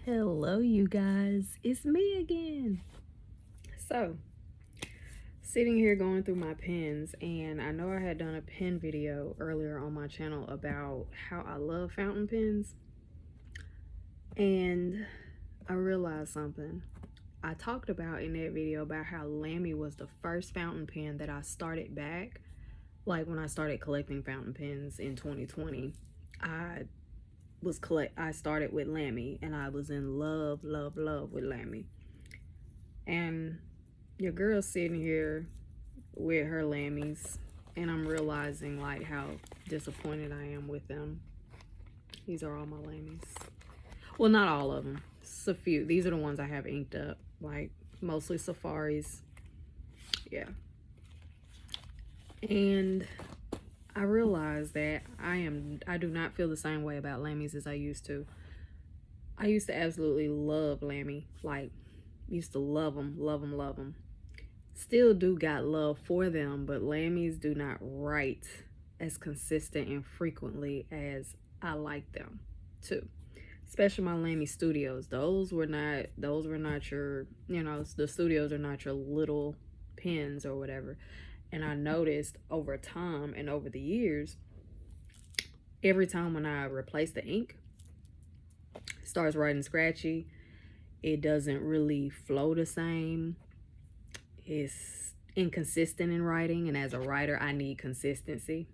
Hello, you guys. It's me again. So, sitting here going through my pens, and I know I had done a pen video earlier on my channel about how I love fountain pens, and I realized something. I talked about in that video about how Lamy was the first fountain pen that I started back, like when I started collecting fountain pens in 2020. I started with Lamy, and I was in love with Lamy. And your girl's sitting here with her Lammies, and I'm realizing like how disappointed I am with them. These are all my Lammies. Well, not all of them. It's a few. These are the ones I have inked up, like mostly Safaris. Yeah. And I realized that I do not feel the same way about Lammies as I used to. I used to absolutely love Lamy. Like, used to love them, love them, love them. Still do got love for them, but Lammies do not write as consistent and frequently as I like them to. Especially my Lamy Studios. Those were not your, the studios are not your little pens or whatever. And I noticed over time and over the years, every time when I replace the ink, it starts writing scratchy. It doesn't really flow the same. It's inconsistent in writing, and as a writer, I need consistency.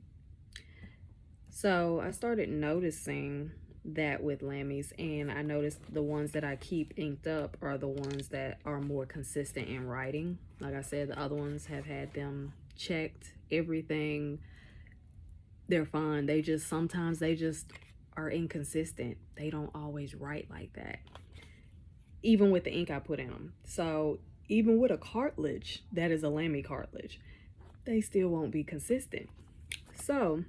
So I started noticing that with Lammies, and I noticed the ones that I keep inked up are the ones that are more consistent in writing. Like I said, the other ones have had them checked, everything. They're fine. Sometimes they just are inconsistent. They don't always write like that, even with the ink I put in them. So even with a cartilage that is a Lamy cartilage, they still won't be consistent. So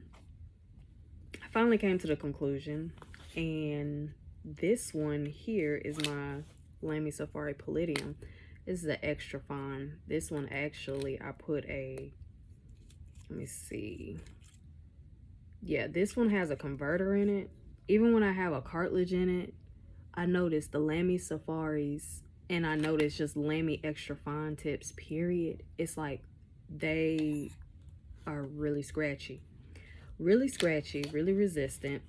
I finally came to the conclusion, and this one here is my Lamy Safari Palladium. This is an extra fine. This one actually I put a, let me see. Yeah, this one has a converter in it. Even when I have a cartilage in it, I noticed the Lamy Safaris, and I noticed just Lamy extra fine tips, period. It's like they are really scratchy, really resistant,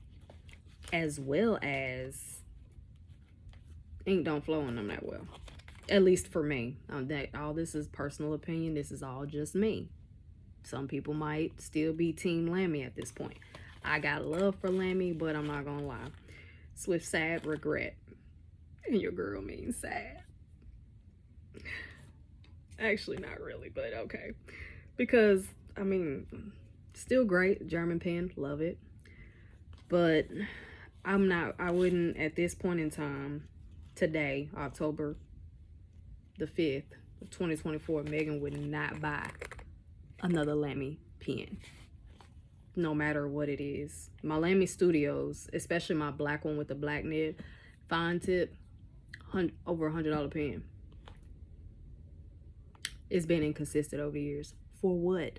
as well as ink don't flow on them that well. At least for me. All this is personal opinion. This is all just me. Some people might still be team Lamy at this point. I got love for Lamy, but I'm not gonna lie. Swift sad regret. And your girl means sad. Actually, not really, but okay. Because, I mean, still great. German pen, love it. But I wouldn't, at this point in time, today, October the 5th of 2024, Megan would not buy another Lamy pen. No matter what it is. My Lamy Studios, especially my black one with the black nib, fine tip, over $100 pen. It's been inconsistent over the years. For what?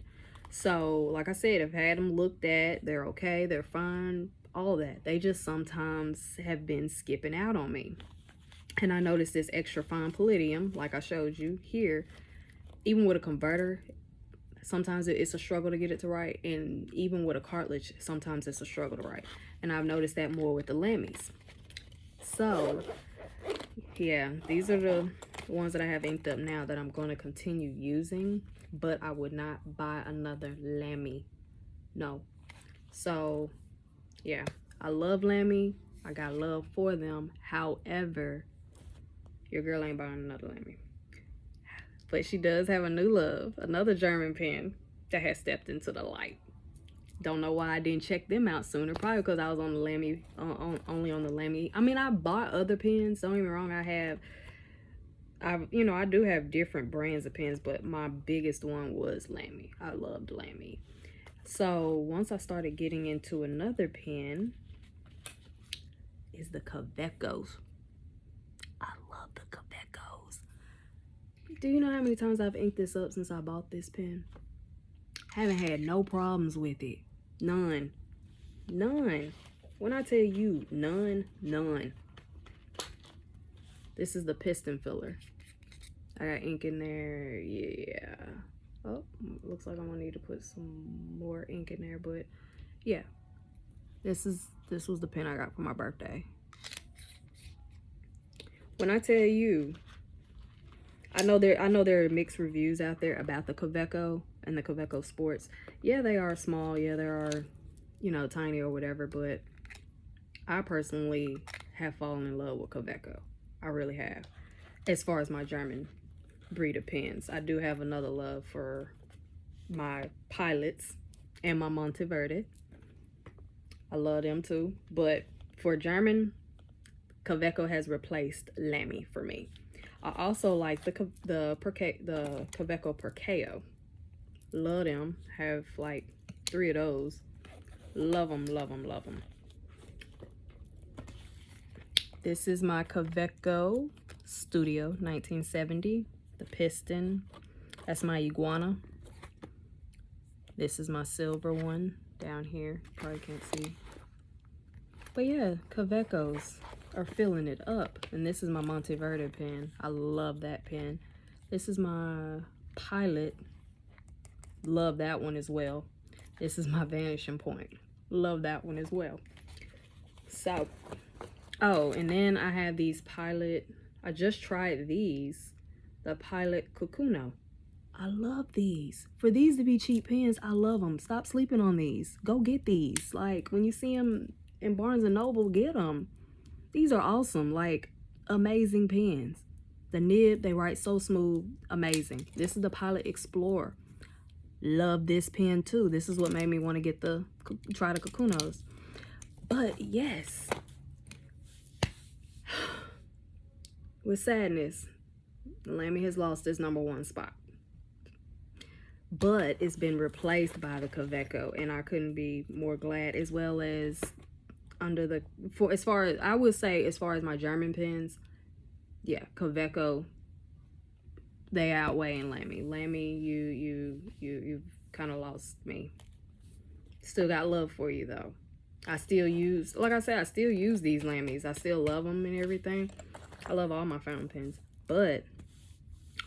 So, like I said, I've had them looked at. They're okay. They're fine. All that. They just sometimes have been skipping out on me. And I noticed this extra fine Palladium, like I showed you here, even with a converter, sometimes it's a struggle to get it to write. And even with a cartilage, sometimes it's a struggle to write. And I've noticed that more with the Lammies. So, yeah, these are the ones that I have inked up now that I'm going to continue using, but I would not buy another Lamy. No. So, yeah, I love Lamy. I got love for them. However, your girl ain't buying another Lamy. But she does have a new love, another German pen that has stepped into the light. Don't know why I didn't check them out sooner. Probably because I was on the Lamy, only on the Lamy. I mean, I bought other pens. Don't get me wrong. I do have different brands of pens, but my biggest one was Lamy. I loved Lamy. So once I started getting into another pen, is the Quebecos. I love the Quebecos. Do you know how many times I've inked this up since I bought this pen? Haven't had no problems with it. None. When I tell you none. This is the piston filler. I got ink in there. Yeah. Oh, looks like I'm gonna need to put some more ink in there, but yeah. This was the pen I got for my birthday. When I tell you, I know there are mixed reviews out there about the Kaweco and the Kaweco Sports. Yeah, they are small. Yeah, they are, you know, tiny or whatever, but I personally have fallen in love with Kaweco. I really have. As far as my German breed of pens, I do have another love for my Pilots and my Monteverde. I love them too, but for German, Kaweco has replaced Lamy for me. I also like the Kaweco Perkeo. Love them. Have like 3 of those. Love them, love them, love them. This is my Kaweco Studio 1970. The piston. That's my iguana. This is my silver one down here. Probably can't see. But yeah, Kawecos are filling it up. And this is my Monteverde pen. I love that pen. This is my Pilot. Love that one as well. This is my Vanishing Point. Love that one as well. So, oh, and then I have these Pilot. I just tried these. The Pilot Kukuno. I love these. For these to be cheap pens, I love them. Stop sleeping on these. Go get these. Like, when you see them in Barnes & Noble, get them. These are awesome. Like, amazing pens. The nib, they write so smooth. Amazing. This is the Pilot Explorer. Love this pen too. This is what made me want to try the Kukunos. But yes, with sadness, Lamy has lost its #1 spot. But it's been replaced by the Kaweco, and I couldn't be more glad. As well as as far as my German pens, yeah, Kaweco, they outweigh Lamy. Lamy, you've kind of lost me. Still got love for you though. I still use, like I said, I still use these Lamys. I still love them and everything. I love all my fountain pens, but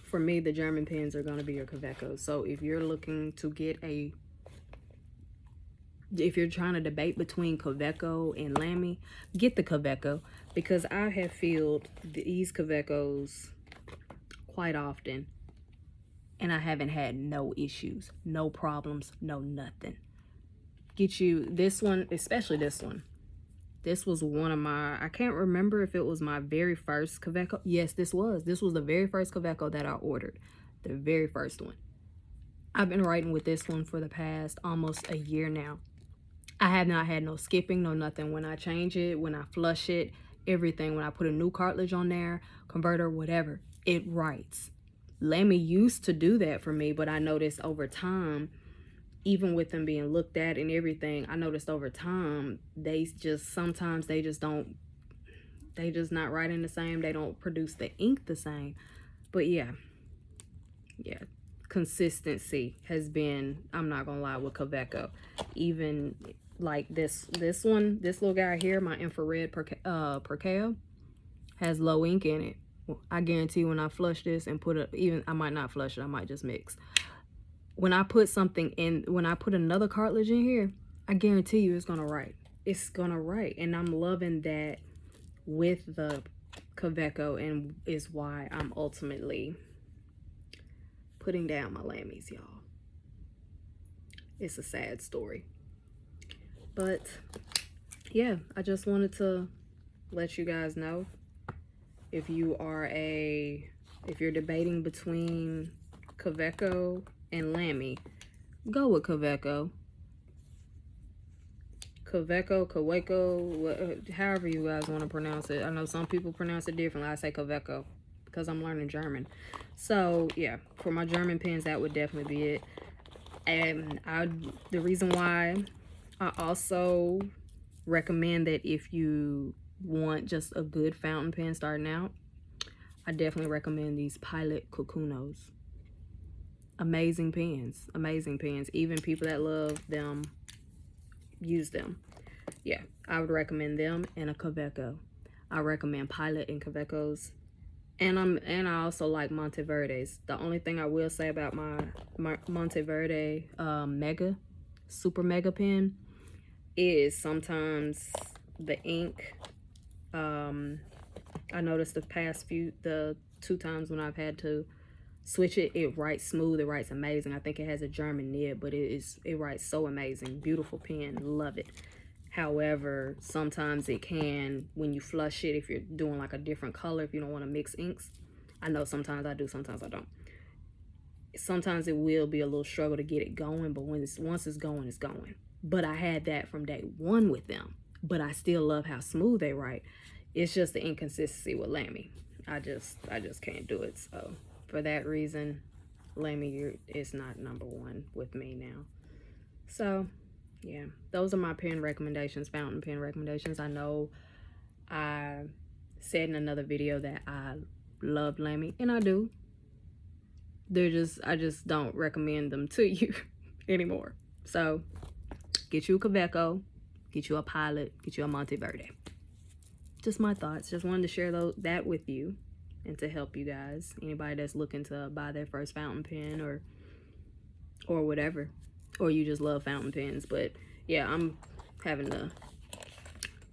for me, the German pens are going to be your Kaweco. So if you're looking to get if you're trying to debate between Kaweco and Lamy, get the Kaweco, because I have filled these Kawecos quite often and I haven't had no issues, no problems, no nothing. Get you this one, especially this one. This was one of my, I can't remember if it was my very first Kaweco. Yes, this was the very first Kaweco that I ordered. The very first one. I've been writing with this one for the past almost a year now. I have not had no skipping, no nothing. When I change it, when I flush it, everything, when I put a new cartridge on there, converter, whatever, it writes. Lamy used to do that for me, but I noticed over time, even with them being looked at and everything, I noticed over time, sometimes they just not writing the same. They don't produce the ink the same. But yeah, consistency has been, I'm not gonna lie, with Kaweco. Even like this one, this little guy here, my infrared Perkeo, has low ink in it. I guarantee when I flush this and I might not flush it, I might just mix. When I put something in, when I put another cartridge in here, I guarantee you it's gonna write. It's gonna write. And I'm loving that with the Kaweco, and is why I'm ultimately putting down my Lamys, y'all. It's a sad story. But yeah, I just wanted to let you guys know, if you're debating between Kaweco and Lamy, go with Kaweco. Kaweco, however you guys want to pronounce it. I know some people pronounce it differently. I say Kaweco because I'm learning German. So yeah, for my German pens, that would definitely be it. And the reason why I also recommend that, if you want just a good fountain pen starting out, I definitely recommend these Pilot Kukunos. Amazing pens, amazing pens. Even people that love them use them. Yeah, I would recommend them and a Kaweco. I recommend Pilot and Kawecos And I also like Monteverdes. The only thing I will say about my Monteverde super mega pen is sometimes the ink. I noticed the 2 times when I've had to switch it, it writes smooth, it writes amazing. I think it has a German nib, but it writes so amazing. Beautiful pen, love it. However, sometimes it can, when you flush it, if you're doing like a different color, if you don't want to mix inks, I know sometimes I do, sometimes I don't. Sometimes it will be a little struggle to get it going, but once it's going, it's going. But I had that from day one with them. But I still love how smooth they write. It's just the inconsistency with Lamy. I just can't do it. So for that reason, Lamy is not #1 with me now. So yeah, those are my pen recommendations, fountain pen recommendations. I know I said in another video that I love Lamy, and I do. I just don't recommend them to you anymore. So get you a Kaweco, get you a Pilot, get you a Monteverde. Just my thoughts. Just wanted to share that with you and to help you guys. Anybody that's looking to buy their first fountain pen or whatever, or you just love fountain pens. But yeah,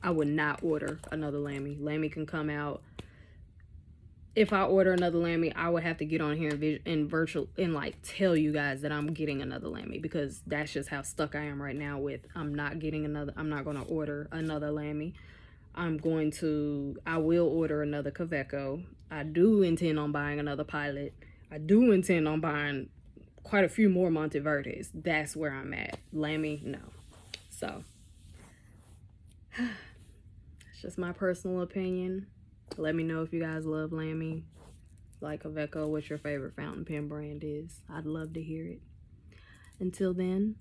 I would not order another Lamy. Lamy can come out. If I order another Lamy, I would have to get on here and like tell you guys that I'm getting another Lamy, because that's just how stuck I am right now with I'm not going to order another Lamy. I will order another Kaweco. I do intend on buying another Pilot. I do intend on buying quite a few more Monteverdes. That's where I'm at. Lamy, no. So it's just my personal opinion. Let me know if you guys love Lamy, like Kaweco, what your favorite fountain pen brand is. I'd love to hear it. Until then,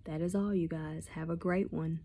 that is all, you guys. Have a great one.